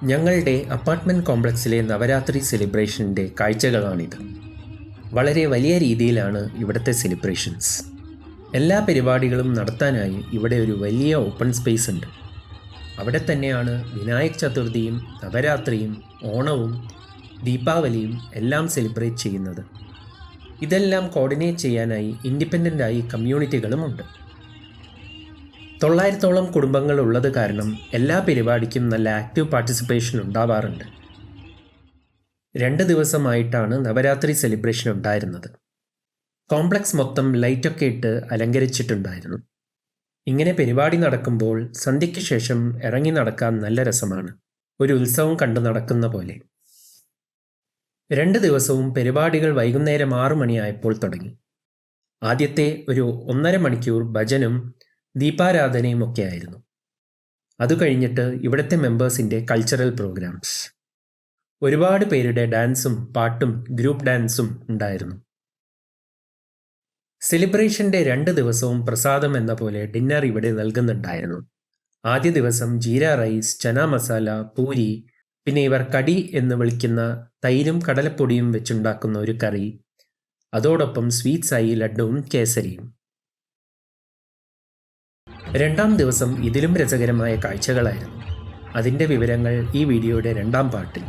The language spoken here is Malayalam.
ഞങ്ങളുടെ അപ്പാർട്ട്മെൻറ്റ് കോംപ്ലക്സിലെ നവരാത്രി സെലിബ്രേഷൻ്റെ കാഴ്ചകളാണിത്. വളരെ വലിയ രീതിയിലാണ് ഇവിടുത്തെ സെലിബ്രേഷൻസ്. എല്ലാ പരിപാടികളും നടത്താനായി ഇവിടെ ഒരു വലിയ ഓപ്പൺ സ്പേസ് ഉണ്ട്. അവിടെ തന്നെയാണ് വിനായക് ചതുർത്ഥിയും നവരാത്രിയും ഓണവും ദീപാവലിയും എല്ലാം സെലിബ്രേറ്റ് ചെയ്യുന്നത്. ഇതെല്ലാം കോർഡിനേറ്റ് ചെയ്യാനായി ഇൻഡിപെൻഡൻ്റായി കമ്മ്യൂണിറ്റികളുമുണ്ട്. 900ഓളം കുടുംബങ്ങൾ ഉള്ളത് കാരണം എല്ലാ പരിപാടിക്കും നല്ല ആക്റ്റീവ് പാർട്ടിസിപ്പേഷൻ ഉണ്ടാവാറുണ്ട്. 2 ദിവസമായിട്ടാണ് നവരാത്രി സെലിബ്രേഷൻ ഉണ്ടായിരുന്നത്. കോംപ്ലക്സ് മൊത്തം ലൈറ്റൊക്കെ ഇട്ട് അലങ്കരിച്ചിട്ടുണ്ടായിരുന്നു. ഇങ്ങനെ പരിപാടി നടക്കുമ്പോൾ സന്ധ്യയ്ക്ക് ശേഷം ഇറങ്ങി നടക്കാൻ നല്ല രസമാണ്, ഒരു ഉത്സവം കണ്ടു നടക്കുന്ന പോലെ. 2 ദിവസവും പരിപാടികൾ വൈകുന്നേരം 6 മണിയായപ്പോൾ തുടങ്ങി. ആദ്യത്തെ ഒരു 1.5 മണിക്കൂർ ഭജനും ദീപാരാധനയും ഒക്കെ ആയിരുന്നു. അത് കഴിഞ്ഞിട്ട് ഇവിടുത്തെ മെമ്പേഴ്സിൻ്റെ കൾച്ചറൽ പ്രോഗ്രാംസ്. ഒരുപാട് പേരുടെ ഡാൻസും പാട്ടും ഗ്രൂപ്പ് ഡാൻസും ഉണ്ടായിരുന്നു. സെലിബ്രേഷൻ്റെ 2 ദിവസവും പ്രസാദം എന്ന പോലെ ഡിന്നർ ഇവിടെ നൽകുന്നുണ്ടായിരുന്നു. ആദ്യ ദിവസം ജീര റൈസ്, ചന മസാല, പൂരി, പിന്നെ ഇവർ കടി എന്ന് വിളിക്കുന്ന തൈരും കടലപ്പൊടിയും വെച്ചുണ്ടാക്കുന്ന ഒരു കറി, അതോടൊപ്പം സ്വീറ്റ്സായി ലഡ്ഡുവും കേസരിയും. 2ാം ദിവസം ഇതിലും രസകരമായ കാഴ്ചകളായിരുന്നു. അതിൻ്റെ വിവരങ്ങൾ ഈ വീഡിയോയുടെ 2ാം പാർട്ടിൽ.